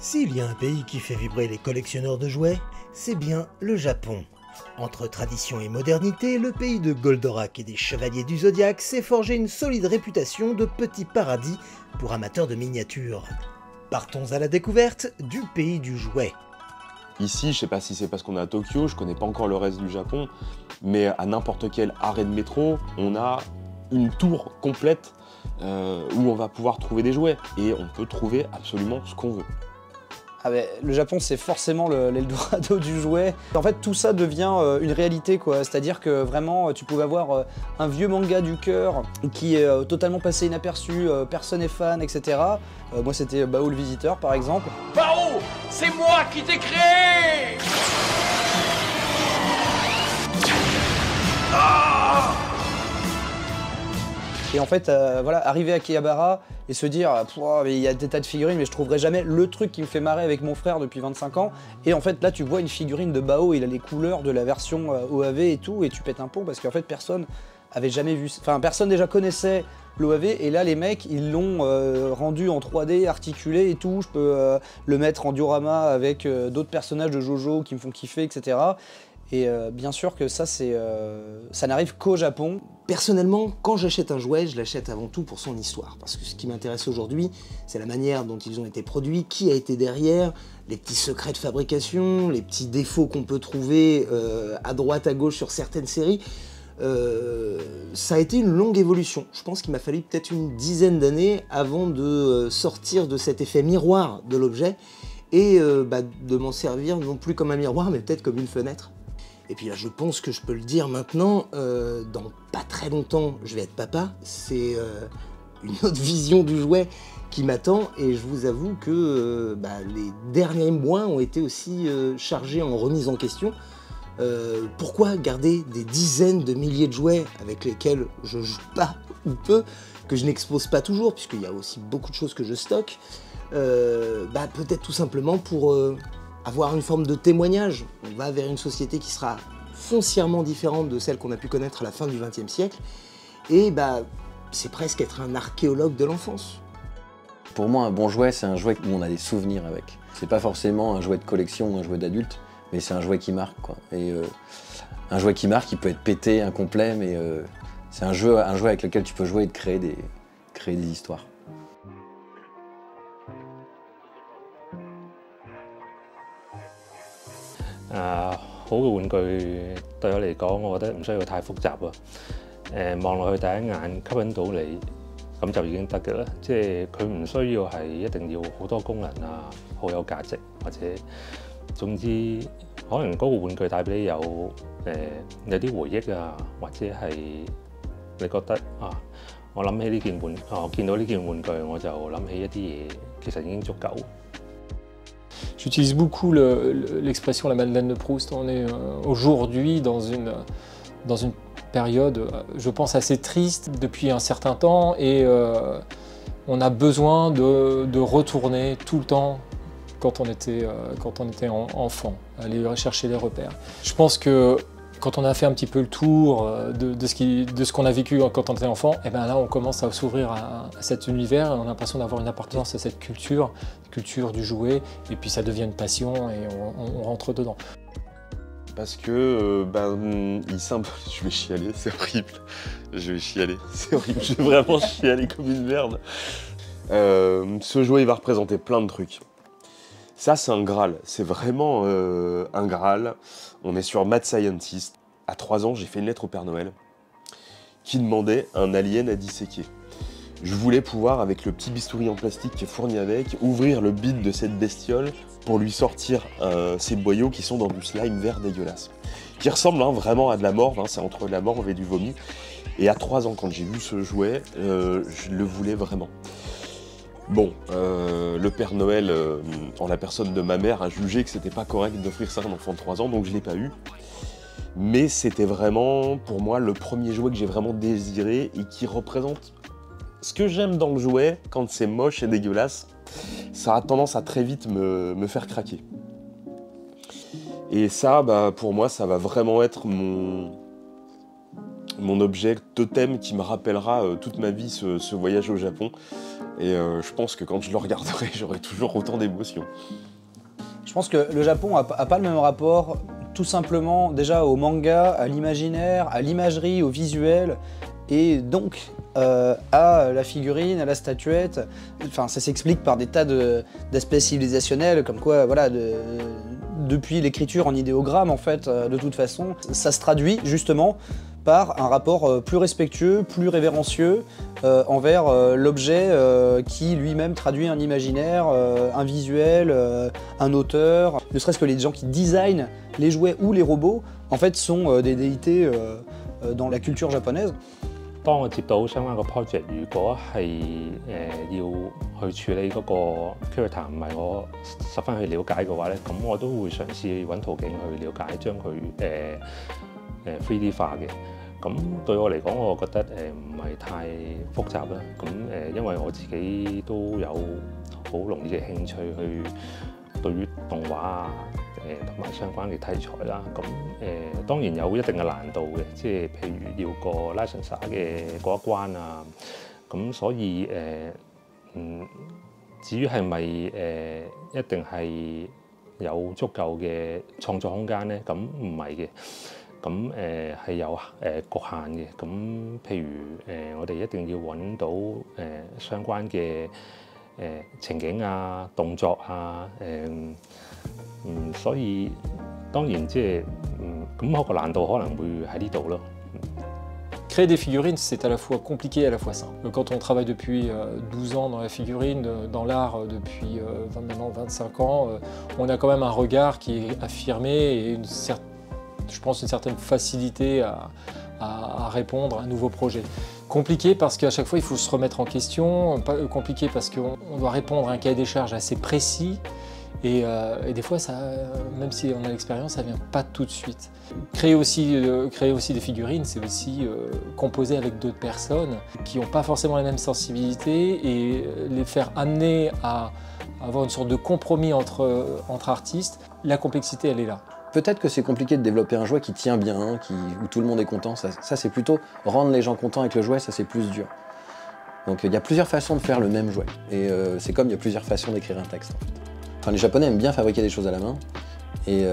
S'il y a un pays qui fait vibrer les collectionneurs de jouets, c'est bien le Japon. Entre tradition et modernité, le pays de Goldorak et des chevaliers du Zodiaque s'est forgé une solide réputation de petit paradis pour amateurs de miniatures. Partons à la découverte du pays du jouet. Ici, je sais pas si c'est parce qu'on est à Tokyo, je connais pas encore le reste du Japon, mais à n'importe quel arrêt de métro, on a une tour complète où on va pouvoir trouver des jouets. Et on peut trouver absolument ce qu'on veut. Ah ben, le Japon, c'est forcément l'Eldorado du jouet. En fait, tout ça devient une réalité, quoi. C'est-à-dire que vraiment, tu pouvais avoir un vieux manga du cœur qui est totalement passé inaperçu, personne n'est fan, etc. Moi, c'était Bao le Visiteur, par exemple. Bao, c'est moi qui t'ai créé! Et en fait, voilà, arriver à Akihabara et se dire il y a des tas de figurines, mais je trouverai jamais le truc qui me fait marrer avec mon frère depuis 25 ans. Et en fait, là, tu vois une figurine de Bao, il a les couleurs de la version OAV et tout, et tu pètes un plomb parce qu'en fait, personne avait jamais vu. Enfin, personne déjà connaissait l'OAV, et là, les mecs, ils l'ont rendu en 3D, articulé et tout. Je peux le mettre en diorama avec d'autres personnages de JoJo qui me font kiffer, etc. Et bien sûr que ça n'arrive qu'au Japon. Personnellement, quand j'achète un jouet, je l'achète avant tout pour son histoire. Parce que ce qui m'intéresse aujourd'hui, c'est la manière dont ils ont été produits, qui a été derrière, les petits secrets de fabrication, les petits défauts qu'on peut trouver à droite, à gauche sur certaines séries. Ça a été une longue évolution. Je pense qu'il m'a fallu peut-être une dizaine d'années avant de sortir de cet effet miroir de l'objet et de m'en servir non plus comme un miroir, mais peut-être comme une fenêtre. Et puis là, je pense que je peux le dire maintenant, dans pas très longtemps, je vais être papa. C'est une autre vision du jouet qui m'attend, et je vous avoue que les derniers mois ont été aussi chargés en remise en question. Pourquoi garder des dizaines de milliers de jouets avec lesquels je joue pas ou peu, que je n'expose pas toujours, puisqu'il y a aussi beaucoup de choses que je stocke. Peut-être tout simplement pour avoir une forme de témoignage. On va vers une société qui sera foncièrement différente de celle qu'on a pu connaître à la fin du XXe siècle, et c'est presque être un archéologue de l'enfance. Pour moi, un bon jouet, c'est un jouet où on a des souvenirs avec. C'est pas forcément un jouet de collection ou un jouet d'adulte, mais c'est un jouet qui marque, quoi. Et un jouet qui marque, il peut être pété, incomplet, mais c'est un jouet avec lequel tu peux jouer et te créer des histoires.好嘅玩具對我嚟講，我覺得唔需要太複雜喎。望落去第一眼吸引到你，咁就已經得嘅啦。即係佢唔需要係一定要好多功能啊，好有價值，或者總之可能嗰個玩具帶俾你有啲回憶啊，或者係你覺得我諗起呢件我見到呢件玩具我就諗起一啲嘢，其實已經足夠。J'utilise beaucoup l'expression la Madeleine de Proust. On est aujourd'hui dans une période, je pense, assez triste depuis un certain temps, et on a besoin de retourner tout le temps quand on était enfant, aller rechercher les repères. Je pense que quand on a fait un petit peu le tour de ce qu'on a vécu quand on était enfant, et là on commence à s'ouvrir à cet univers, et on a l'impression d'avoir une appartenance à cette culture du jouet, et puis ça devient une passion et on rentre dedans. Parce que, je vais chialer, c'est horrible. Je vais chialer, c'est horrible, je vais vraiment chialer comme une merde. Ce jouet, il va représenter plein de trucs. Ça, c'est un Graal, c'est vraiment un Graal. On est sur Mad Scientist. À 3 ans, j'ai fait une lettre au Père Noël qui demandait un alien à disséquer. Je voulais pouvoir, avec le petit bistouri en plastique qui est fourni avec, ouvrir le bide de cette bestiole pour lui sortir ces boyaux qui sont dans du slime vert dégueulasse. Qui ressemble vraiment à de la morve, c'est entre de la morve et du vomi. Et à 3 ans, quand j'ai vu ce jouet, je le voulais vraiment. Bon, le Père Noël, en la personne de ma mère, a jugé que c'était pas correct d'offrir ça à un enfant de 3 ans, donc je l'ai pas eu. Mais c'était vraiment, pour moi, le premier jouet que j'ai vraiment désiré et qui représente ce que j'aime dans le jouet quand c'est moche et dégueulasse. Ça a tendance à très vite me faire craquer. Et ça, pour moi, ça va vraiment être mon objet totem qui me rappellera toute ma vie ce voyage au Japon. Et je pense que quand je le regarderai, j'aurai toujours autant d'émotions. Je pense que le Japon a pas le même rapport, tout simplement déjà au manga, à l'imaginaire, à l'imagerie, au visuel, et donc à la figurine, à la statuette. Enfin, ça s'explique par des tas d'aspects civilisationnels, comme quoi, voilà, depuis l'écriture en idéogramme, en fait, de toute façon, ça se traduit justement par un rapport plus respectueux, plus révérencieux envers l'objet qui lui-même traduit un imaginaire, un visuel, un auteur. Ne serait-ce que les gens qui designent les jouets ou les robots, en fait, sont des déités dans la culture japonaise. 當我接到相關個 project， 如果係要去處理嗰個 character 唔係我十分去了解嘅話咧，咁我都會嘗試揾途徑去了解，將佢3D 化嘅。咁對我嚟講，我覺得唔係太複雜啦。咁因為我自己都有好濃烈嘅興趣去對於動畫啊。同埋相關嘅題材啦，咁當然有一定嘅難度嘅，即係譬如要個 license 嘅嗰一關啊，咁所以至於係咪一定係有足夠嘅創作空間咧？咁唔係嘅，咁係有局限嘅，咁譬如我哋一定要揾到相關嘅情景啊、動作啊，所以當然即係咁個難度可能會喺呢度咯。Créer des figurines, c'est à la fois compliqué et à la fois simple. Quand on travaille depuis 12 ans dans la figurine, dans l'art depuis maintenant 25 ans, on a quand même un regard qui est affirmé et je pense une certaine facilité à répondre à un nouveau projet. Compliqué parce qu'à chaque fois il faut se remettre en question, compliqué parce qu'on doit répondre à un cahier des charges assez précis. Et des fois, même si on a l'expérience, ça ne vient pas tout de suite. Créer aussi des figurines, c'est aussi composer avec d'autres personnes qui n'ont pas forcément la même sensibilité et les faire amener à avoir une sorte de compromis entre artistes. La complexité, elle est là. Peut-être que c'est compliqué de développer un jouet qui tient bien, où tout le monde est content. Ça c'est plutôt rendre les gens contents avec le jouet, ça c'est plus dur. Donc il y a plusieurs façons de faire le même jouet. Et c'est comme il y a plusieurs façons d'écrire un texte. En fait. Enfin, les Japonais aiment bien fabriquer des choses à la main. Et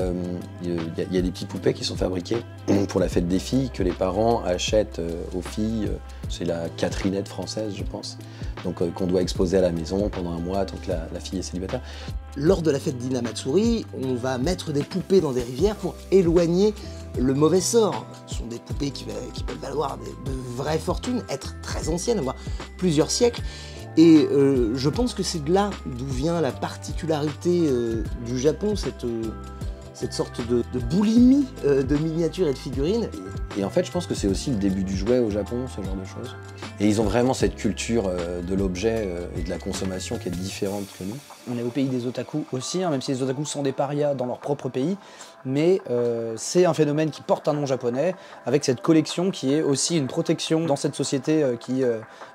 il y a des petites poupées qui sont fabriquées pour la fête des filles, que les parents achètent aux filles. C'est la Catherinette française, je pense. Donc qu'on doit exposer à la maison pendant un mois tant que la fille est célibataire. Lors de la fête d'Hinamatsuri, on va mettre des poupées dans des rivières pour éloigner le mauvais sort. Ce sont des poupées qui peuvent valoir de vraies fortunes, être très anciennes, avoir plusieurs siècles. Et je pense que c'est de là d'où vient la particularité du Japon, cette sorte de boulimie de miniatures et de figurines. Et en fait, je pense que c'est aussi le début du jouet au Japon, ce genre de choses. Et ils ont vraiment cette culture de l'objet et de la consommation qui est différente que nous. On est au pays des otaku aussi, hein, même si les otaku sont des parias dans leur propre pays. Mais c'est un phénomène qui porte un nom japonais, avec cette collection qui est aussi une protection dans cette société qui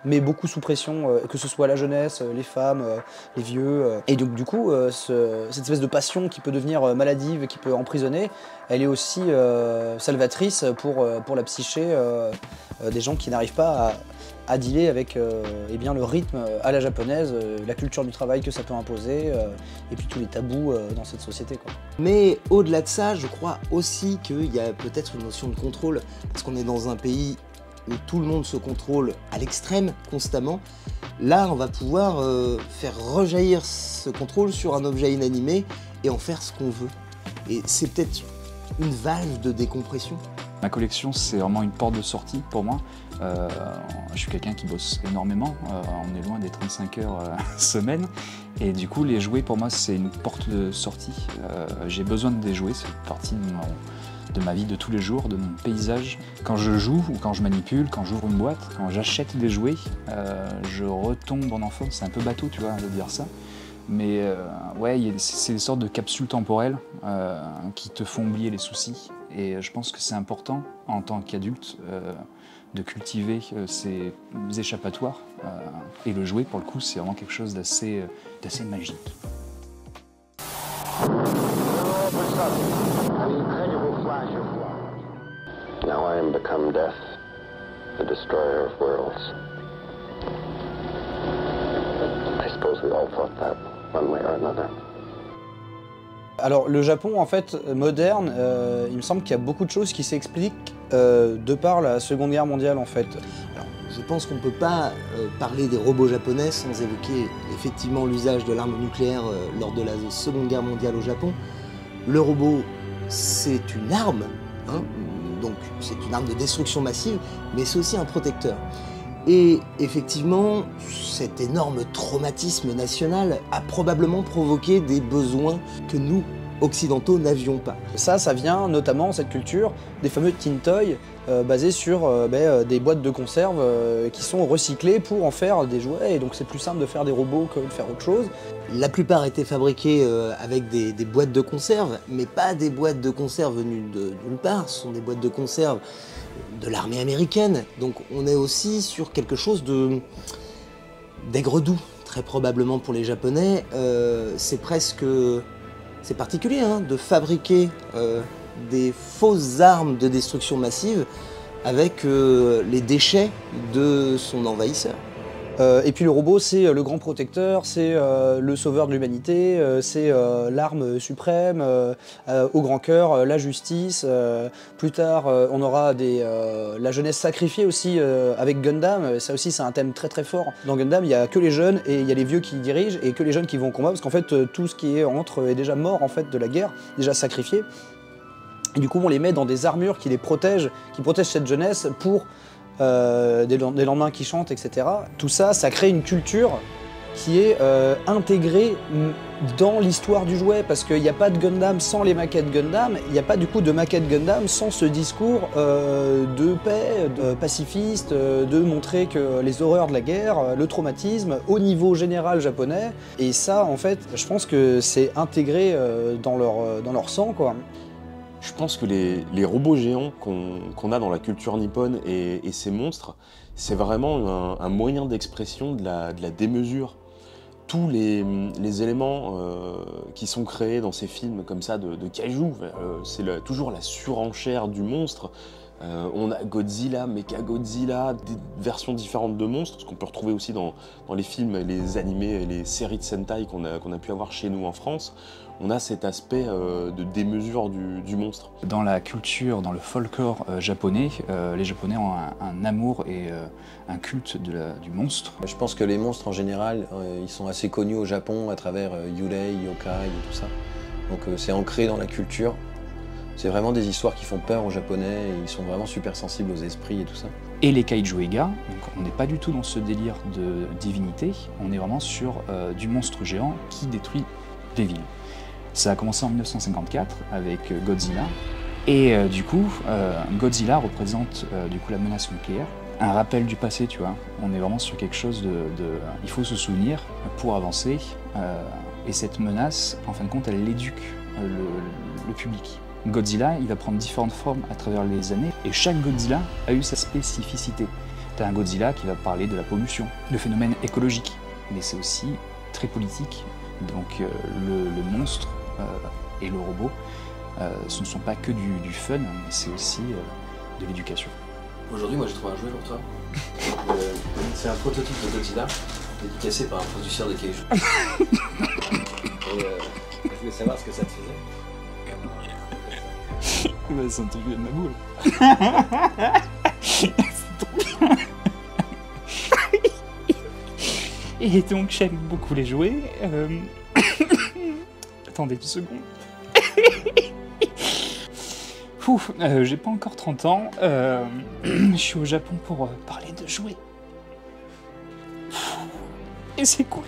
met beaucoup sous pression, que ce soit la jeunesse, les femmes, les vieux. Et donc du coup, cette espèce de passion qui peut devenir maladive, qui peut emprisonner, elle est aussi salvatrice pour la psyché des gens qui n'arrivent pas à dealer avec eh bien, le rythme à la japonaise, la culture du travail que ça peut imposer, et puis tous les tabous dans cette société, quoi. Mais au-delà de ça, je crois aussi qu'il y a peut-être une notion de contrôle, parce qu'on est dans un pays où tout le monde se contrôle à l'extrême, constamment. Là, on va pouvoir faire rejaillir ce contrôle sur un objet inanimé et en faire ce qu'on veut. Et c'est peut-être une valve de décompression. Ma collection, c'est vraiment une porte de sortie pour moi. Je suis quelqu'un qui bosse énormément, on est loin des 35 heures semaine, et du coup les jouets pour moi c'est une porte de sortie. J'ai besoin de des jouets, c'est partie de ma vie de tous les jours, de mon paysage. Quand je joue ou quand je manipule, quand j'ouvre une boîte, quand j'achète des jouets, je retombe en enfance. C'est un peu bateau, tu vois, de dire ça. Mais ouais, c'est des sortes de capsules temporelles qui te font oublier les soucis. Et je pense que c'est important en tant qu'adulte de cultiver ces échappatoires. Et le jouet, pour le coup, c'est vraiment quelque chose d'assez magique. Now I am become death, the destroyer of worlds. all thought that one way or another. Alors le Japon en fait moderne, il me semble qu'il y a beaucoup de choses qui s'expliquent de par la Seconde Guerre mondiale en fait. Alors, je pense qu'on ne peut pas parler des robots japonais sans évoquer effectivement l'usage de l'arme nucléaire lors de la Seconde Guerre mondiale au Japon. Le robot, c'est une arme, hein, donc c'est une arme de destruction massive, mais c'est aussi un protecteur. Et effectivement, cet énorme traumatisme national a probablement provoqué des besoins que nous, occidentaux, n'avions pas. Ça vient notamment, cette culture, des fameux tin toys basés sur des boîtes de conserve qui sont recyclées pour en faire des jouets. Et donc c'est plus simple de faire des robots que de faire autre chose. La plupart étaient fabriqués avec des boîtes de conserve, mais pas des boîtes de conserve venues d'une part, ce sont des boîtes de conserve de l'armée américaine. Donc on est aussi sur quelque chose d'aigre-doux, très probablement pour les Japonais. C'est particulier hein, de fabriquer des fausses armes de destruction massive avec les déchets de son envahisseur. Et puis le robot, c'est le grand protecteur, c'est le sauveur de l'humanité, c'est l'arme suprême, au grand cœur, la justice. Plus tard, on aura la jeunesse sacrifiée aussi avec Gundam. Ça aussi, c'est un thème très très fort. Dans Gundam, il n'y a que les jeunes et il y a les vieux qui dirigent et que les jeunes qui vont au combat parce qu'en fait, tout ce qui est entre est déjà mort en fait de la guerre, déjà sacrifié. Et du coup, on les met dans des armures qui les protègent, qui protègent cette jeunesse pour des lendemains qui chantent, etc. Tout ça, ça crée une culture qui est intégrée dans l'histoire du jouet, parce qu'il n'y a pas de Gundam sans les maquettes Gundam, il n'y a pas du coup de maquettes Gundam sans ce discours de paix, de pacifiste, de montrer que les horreurs de la guerre, le traumatisme au niveau général japonais, et ça en fait, je pense que c'est intégré dans leur sang, quoi. Je pense que les robots géants qu'on a dans la culture nippone et ces monstres, c'est vraiment un moyen d'expression de la démesure. Tous les éléments qui sont créés dans ces films comme ça de kaiju, c'est toujours la surenchère du monstre. On a Godzilla, Mechagodzilla, des versions différentes de monstres, ce qu'on peut retrouver aussi dans les films, les animés et les séries de Sentai qu'on a pu avoir chez nous en France. On a cet aspect de démesure du monstre. Dans la culture, dans le folklore japonais, les Japonais ont un amour et un culte du monstre. Je pense que les monstres en général, ils sont assez connus au Japon à travers Yurei, Yokai et tout ça. Donc c'est ancré dans la culture. C'est vraiment des histoires qui font peur aux Japonais, et ils sont vraiment super sensibles aux esprits et tout ça. Et les kaiju Ega, donc on n'est pas du tout dans ce délire de divinité, on est vraiment sur du monstre géant qui détruit des villes. Ça a commencé en 1954 avec Godzilla, et du coup, Godzilla représente du coup la menace nucléaire, un rappel du passé, tu vois. On est vraiment sur quelque chose il faut se souvenir pour avancer, et cette menace, en fin de compte, elle éduque le public. Godzilla, il va prendre différentes formes à travers les années, et chaque Godzilla a eu sa spécificité. T'as un Godzilla qui va parler de la pollution, le phénomène écologique, mais c'est aussi très politique. Donc le monstre et le robot, ce ne sont pas que du fun, mais c'est aussi de l'éducation. Aujourd'hui, moi j'ai trouvé un jouet pour toi. C'est un prototype de Godzilla, dédicacé par un producteur de kaiju. Je voulais savoir ce que ça te faisait. Bah, c'est un truc de ma boule. C'est trop bien. Et donc j'aime beaucoup les jouets. Attendez 2 secondes. J'ai pas encore 30 ans. Je suis au Japon pour parler de jouets. Et c'est cool.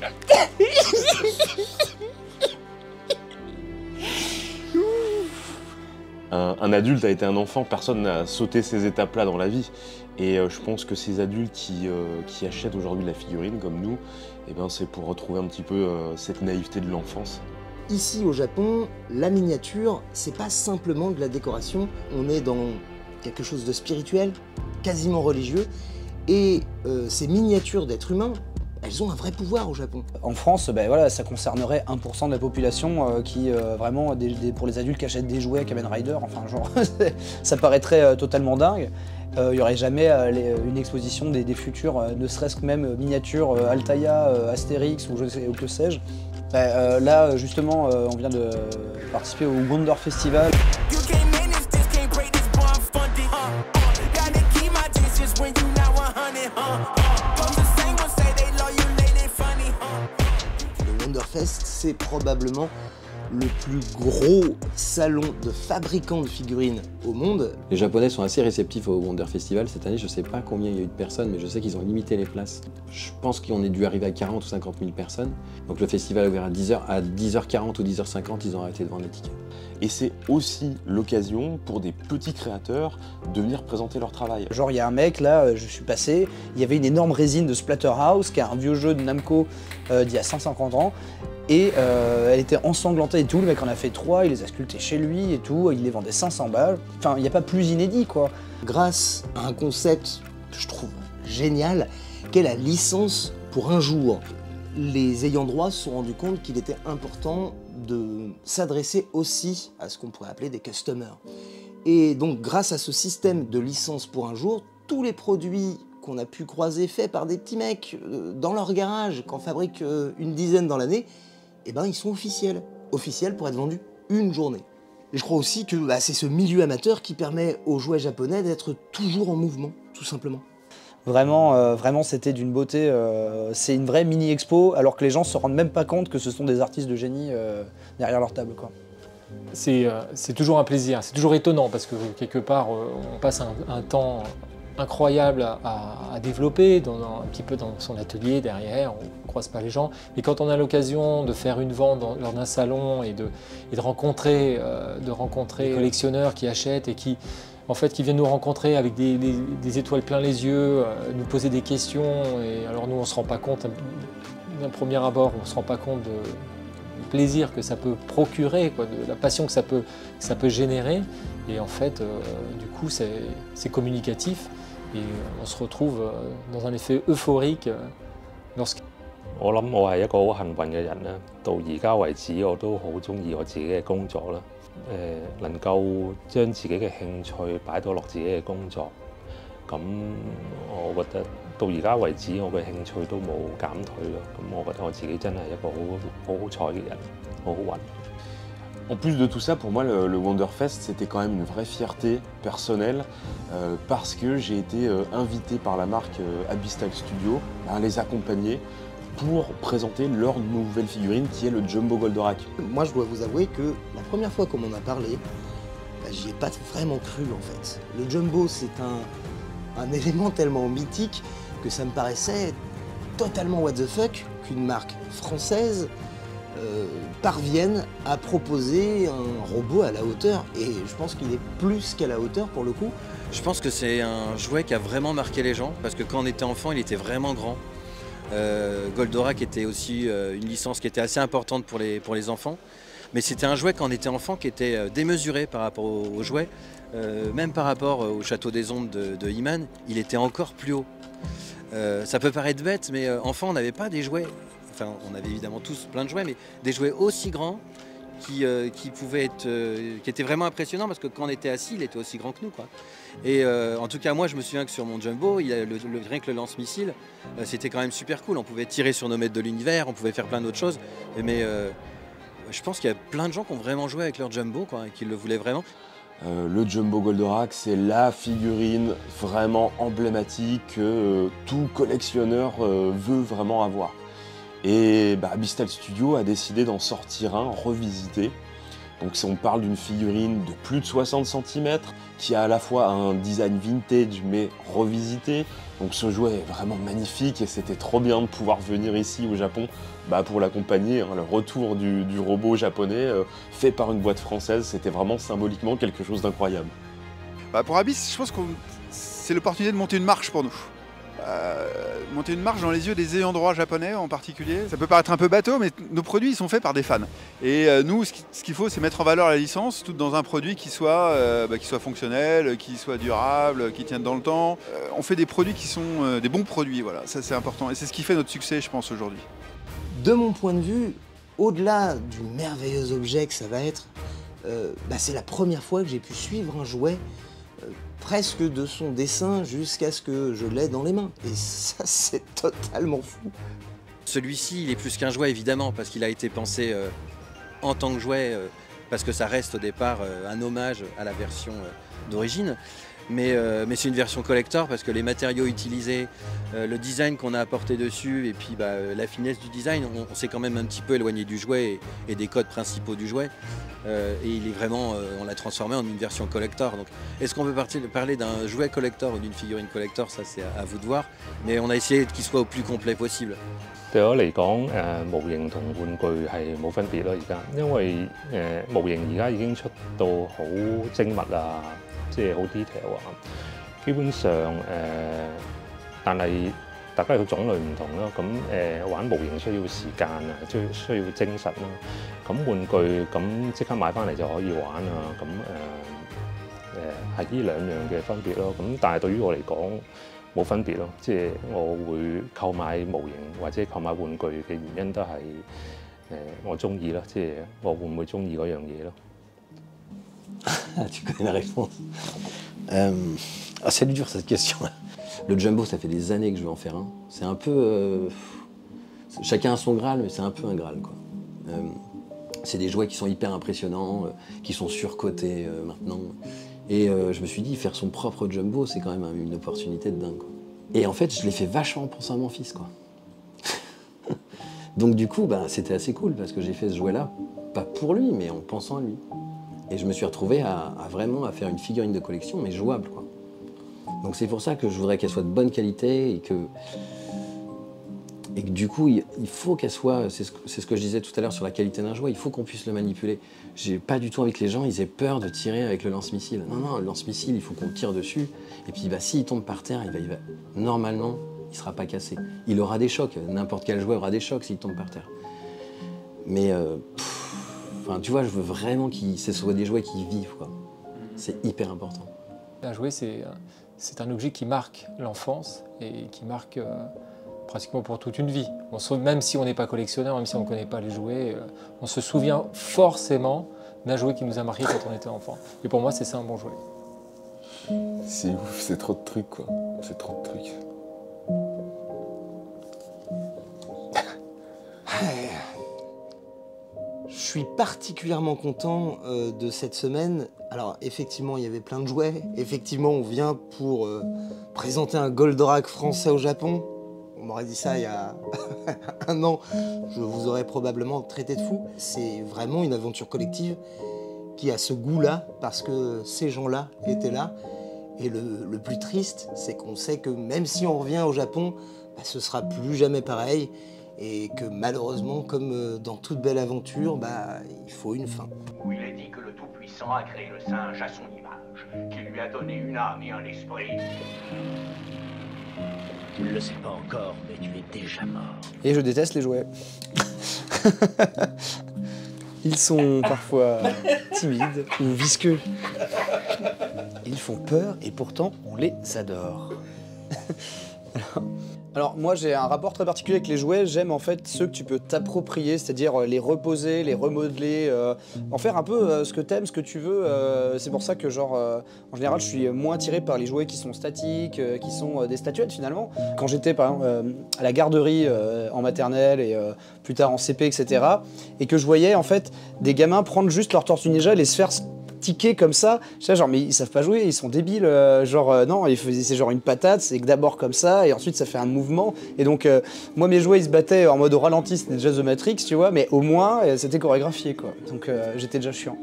Un adulte a été un enfant, personne n'a sauté ces étapes-là dans la vie. Et je pense que ces adultes qui achètent aujourd'hui la figurine, comme nous, eh ben, c'est pour retrouver un petit peu cette naïveté de l'enfance. Ici au Japon, la miniature, c'est pas simplement de la décoration, on est dans quelque chose de spirituel, quasiment religieux, et ces miniatures d'êtres humains, elles ont un vrai pouvoir au Japon. En France, ben voilà, ça concernerait 1% de la population qui, vraiment, pour les adultes qui achètent des jouets Kamen Rider, enfin genre, ça paraîtrait totalement dingue. Il n'y aurait jamais une exposition des futurs, ne serait-ce que même miniatures Altaïa, Astérix ou que sais-je. Là, justement, on vient de participer au Wonder Festival. Le Wonderfest, c'est probablement le plus gros salon de fabricants de figurines au monde. Les Japonais sont assez réceptifs au Wonder Festival. Cette année, je ne sais pas combien il y a eu de personnes, mais je sais qu'ils ont limité les places. Je pense qu'on est dû arriver à 40 ou 50 000 personnes. Donc le festival a ouvert à 10h. À 10h40 ou 10h50, ils ont arrêté de vendre les tickets. Et c'est aussi l'occasion pour des petits créateurs de venir présenter leur travail. Genre, il y a un mec, là, je suis passé, il y avait une énorme résine de Splatterhouse, qui est un vieux jeu de Namco d'il y a 150 ans. Et elle était ensanglantée et tout, le mec en a fait 3, il les a sculptés chez lui et tout, il les vendait 500 balles. Enfin, il n'y a pas plus inédit, quoi. Grâce à un concept que je trouve génial, qu'est la licence pour un jour. Les ayants droit se sont rendus compte qu'il était important de s'adresser aussi à ce qu'on pourrait appeler des customers. Et donc, grâce à ce système de licence pour un jour, tous les produits qu'on a pu croiser faits par des petits mecs dans leur garage, qu'en fabriquent une dizaine dans l'année, eh ben, ils sont officiels. Officiels pour être vendus une journée. Et je crois aussi que c'est ce milieu amateur qui permet aux jouets japonais d'être toujours en mouvement, tout simplement. Vraiment, vraiment c'était d'une beauté. C'est une vraie mini-expo, alors que les gens se rendent même pas compte que ce sont des artistes de génie derrière leur table, quoi. C'est toujours un plaisir, c'est toujours étonnant parce que quelque part on passe un temps incroyable à développer, un petit peu dans son atelier derrière, on ne croise pas les gens. Et quand on a l'occasion de faire une vente lors d'un salon et de rencontrer des collectionneurs qui achètent et qui viennent nous rencontrer avec des étoiles plein les yeux, nous poser des questions, et alors nous on ne se rend pas compte, d'un premier abord, on ne se rend pas compte du plaisir que ça peut procurer, quoi, de la passion que ça peut générer. Et en fait, du coup, c'est communicatif et on se retrouve dans un effet euphorique lorsque... 我諗我係一個好幸運嘅人啦，到而家為止我都好鍾意我自己嘅工作啦。能夠將自己嘅興趣擺到落自己嘅工作，咁我覺得到而家為止我嘅興趣都冇減退咯。咁我覺得我自己真係一個好彩嘅人，好好運。 En plus de tout ça, pour moi, le Wonderfest, c'était quand même une vraie fierté personnelle parce que j'ai été invité par la marque Abyssal Studio à les accompagner pour présenter leur nouvelle figurine qui est le Jumbo Goldorak. Moi, je dois vous avouer que la première fois qu'on m'en a parlé, j'y ai pas vraiment cru en fait. Le Jumbo, c'est un élément tellement mythique que ça me paraissait totalement what the fuck qu'une marque française parviennent à proposer un robot à la hauteur, et je pense qu'il est plus qu'à la hauteur pour le coup. Je pense que c'est un jouet qui a vraiment marqué les gens, parce que quand on était enfant, il était vraiment grand. Goldorak était aussi une licence qui était assez importante pour les enfants, mais c'était un jouet quand on était enfant qui était démesuré par rapport aux jouets, même par rapport au Château des Ombres de He-Man, il était encore plus haut. Ça peut paraître bête, mais enfant, on n'avait pas des jouets. Enfin, on avait évidemment tous plein de jouets, mais des jouets aussi grands qui pouvaient être, qui étaient vraiment impressionnants parce que quand on était assis, il était aussi grand que nous, quoi. Et en tout cas, moi, je me souviens que sur mon Jumbo, rien que le lance-missile, c'était quand même super cool. On pouvait tirer sur nos maîtres de l'univers, on pouvait faire plein d'autres choses. Mais je pense qu'il y a plein de gens qui ont vraiment joué avec leur Jumbo, quoi, et qui le voulaient vraiment. Le Jumbo Goldorak, c'est la figurine vraiment emblématique que tout collectionneur veut vraiment avoir. Et Abyssal Studio a décidé d'en sortir un revisité. Donc on parle d'une figurine de plus de 60 cm qui a à la fois un design vintage mais revisité. Donc ce jouet est vraiment magnifique et c'était trop bien de pouvoir venir ici au Japon pour l'accompagner. Hein, le retour du robot japonais fait par une boîte française, c'était vraiment symboliquement quelque chose d'incroyable. Pour Abyss, je pense que c'est l'opportunité de monter une marche pour nous. monter une marche dans les yeux des ayants droit japonais en particulier. Ça peut paraître un peu bateau, mais nos produits ils sont faits par des fans. Et nous, ce qu'il faut, c'est mettre en valeur la licence, tout dans un produit qui soit fonctionnel, qui soit durable, qui tienne dans le temps. On fait des produits qui sont des bons produits, voilà, ça c'est important. Et c'est ce qui fait notre succès, je pense, aujourd'hui. De mon point de vue, au-delà du merveilleux objet que ça va être, c'est la première fois que j'ai pu suivre un jouet presque de son dessin jusqu'à ce que je l'ai dans les mains. Et ça, c'est totalement fou. Celui-ci, il est plus qu'un jouet, évidemment, parce qu'il a été pensé en tant que jouet, parce que ça reste au départ un hommage à la version d'origine. Mais c'est une version collector parce que les matériaux utilisés, le design qu'on a apporté dessus et puis la finesse du design, on s'est quand même un petit peu éloigné du jouet et des codes principaux du jouet. Et il est vraiment, on l'a transformé en une version collector. Donc, est-ce qu'on peut parler d'un jouet collector ou d'une figurine collector? Ça, c'est à vous de voir. Mais on a essayé qu'il soit au plus complet possible. 對我嚟講，模型同玩具係冇分別咯。而家因為模型而家已經出到好精密啊，即係好 detail 啊。基本上但係大家個種類唔同咯。咁玩模型需要時間啊，需要精神咯。咁玩具咁即刻買翻嚟就可以玩啊。咁係呢兩樣嘅分別咯。咁但係對於我嚟講， 冇分別咯，即係我會購買模型或者購買玩具嘅原因都係我中意咯，即係我會唔會中意嗰樣嘢咯。Tu connais la réponse. C'est dur cette question-là. Le jumbo, ça fait des années que je veux en faire un. C'est un peu... chacun a son Graal, mais c'est un peu un Graal, quoi. C'est des jouets qui sont hyper impressionnants, qui sont surcotés maintenant. Et je me suis dit, faire son propre jumbo, c'est quand même une opportunité de dingue, quoi. Et en fait, je l'ai fait vachement penser à mon fils, quoi. Donc du coup, c'était assez cool, parce que j'ai fait ce jouet-là, pas pour lui, mais en pensant à lui. Et je me suis retrouvé à vraiment faire une figurine de collection, mais jouable, quoi. Donc c'est pour ça que je voudrais qu'elle soit de bonne qualité, et que du coup, il faut qu'elle soit, c'est ce que je disais tout à l'heure sur la qualité d'un jouet, il faut qu'on puisse le manipuler. J'ai pas du tout envie que les gens ils aient peur de tirer avec le lance-missile. Non, non, le lance-missile, il faut qu'on tire dessus, et puis s'il tombe par terre, normalement, il sera pas cassé. Il aura des chocs, n'importe quel jouet aura des chocs s'il tombe par terre. Mais, tu vois, je veux vraiment que ce soit des jouets qui vivent, quoi. C'est hyper important. Un jouet, c'est un objet qui marque l'enfance, et qui marque... pratiquement pour toute une vie. Même si on n'est pas collectionneur, même si on ne connaît pas les jouets, on se souvient forcément d'un jouet qui nous a marqué quand on était enfant. Et pour moi, c'est ça un bon jouet. C'est ouf, c'est trop de trucs, quoi. C'est trop de trucs. Je suis particulièrement content de cette semaine. Alors effectivement, il y avait plein de jouets. Effectivement, on vient pour présenter un Goldorak français au Japon. On m'aurait dit ça il y a un an, je vous aurais probablement traité de fou. C'est vraiment une aventure collective qui a ce goût-là, parce que ces gens-là étaient là. Et le plus triste, c'est qu'on sait que même si on revient au Japon, ce sera plus jamais pareil. Et que malheureusement, comme dans toute belle aventure, il faut une fin. Où il est dit que le Tout-Puissant a créé le singe à son image, qu'il lui a donné une âme et un esprit. Tu ne le sais pas encore, mais tu es déjà mort. Et je déteste les jouets. Ils sont parfois timides ou visqueux. Ils font peur et pourtant on les adore. Alors moi j'ai un rapport très particulier avec les jouets, j'aime en fait ceux que tu peux t'approprier, c'est-à-dire les reposer, les remodeler, en faire un peu ce que t'aimes, ce que tu veux. C'est pour ça que en général je suis moins attiré par les jouets qui sont statiques, qui sont des statuettes finalement. Quand j'étais par exemple à la garderie en maternelle et plus tard en CP, etc. et que je voyais en fait des gamins prendre juste leur Tortue Ninja et les se faire ticker comme ça, mais ils savent pas jouer, ils sont débiles, non, c'est genre une patate, c'est d'abord comme ça, et ensuite ça fait un mouvement, et donc moi mes jouets ils se battaient en mode au ralenti, c'était déjà The Matrix, tu vois, mais au moins c'était chorégraphié, quoi, donc j'étais déjà chiant.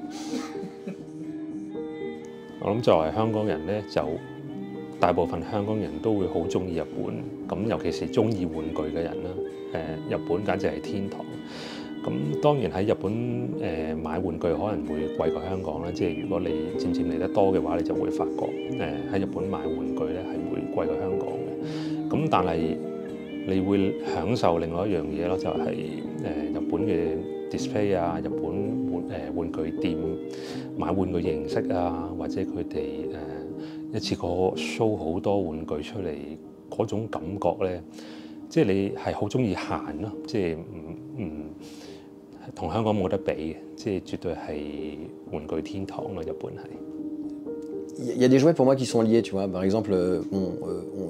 我諗作為香港人呢，就大部分香港人都會好中意日本，咁尤其是中意玩具嘅人啦，日本簡直係天堂。 咁當然喺日本買玩具可能會貴過香港啦，即係如果你漸漸嚟得多嘅話，你就會發覺喺日本買玩具咧係會貴過香港嘅。咁但係你會享受另外一樣嘢咯，就係日本嘅 display 啊，日本玩具店買玩具形式啊，或者佢哋一次過 show 好多玩具出嚟嗰種感覺咧，即係你係好中意行咯，即係同香港冇得比嘅，即係絕對係玩具天堂咯，日本係。Il y a des jouets pour moi qui sont liés, tu vois. Par exemple,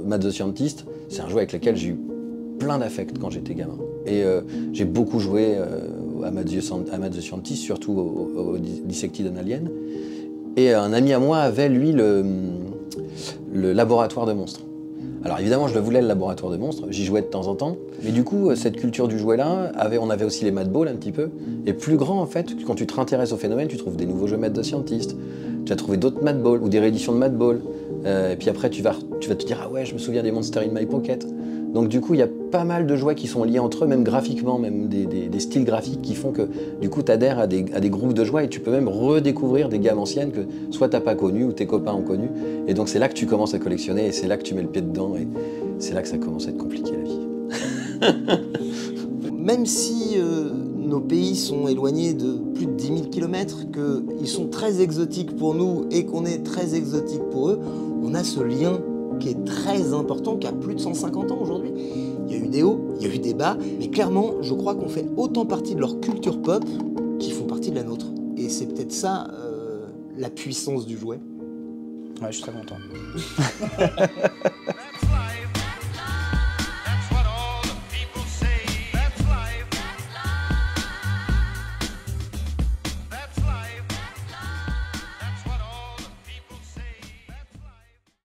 Matt the Scientist, c'est un jouet avec lequel j'ai eu plein d'affect quand j'étais gamin. Et j'ai beaucoup joué à Matt the Scientist, surtout au Dissected Alien. Et un ami à moi avait, lui, le laboratoire de monstres. Alors évidemment, je le voulais, le laboratoire de monstres, j'y jouais de temps en temps. Mais du coup, cette culture du jouet-là, on avait aussi les Mad Balls un petit peu. Et plus grand, en fait, quand tu te réintéresses au phénomène, tu trouves des nouveaux jeux Matt the Scientist. Tu vas trouver d'autres Mad Balls ou des rééditions de Mad Balls. Et puis après, tu vas te dire, ah ouais, je me souviens des Monsters in My Pocket. Donc du coup, il y a pas mal de jouets qui sont liés entre eux, même graphiquement, même des styles graphiques qui font que du coup, tu adhères à des groupes de jouets et tu peux même redécouvrir des gammes anciennes que soit tu n'as pas connues ou tes copains ont connues. Et donc c'est là que tu commences à collectionner et c'est là que tu mets le pied dedans et c'est là que ça commence à être compliqué la vie. Même si nos pays sont éloignés de plus de 10 000 km, qu'ils sont très exotiques pour nous et qu'on est très exotique pour eux, on a ce lien qui est très important, qui a plus de 150 ans aujourd'hui. Il y a eu des hauts, il y a eu des bas, mais clairement, je crois qu'on fait autant partie de leur culture pop qu'ils font partie de la nôtre. Et c'est peut-être ça, la puissance du jouet. Ouais, je suis très content.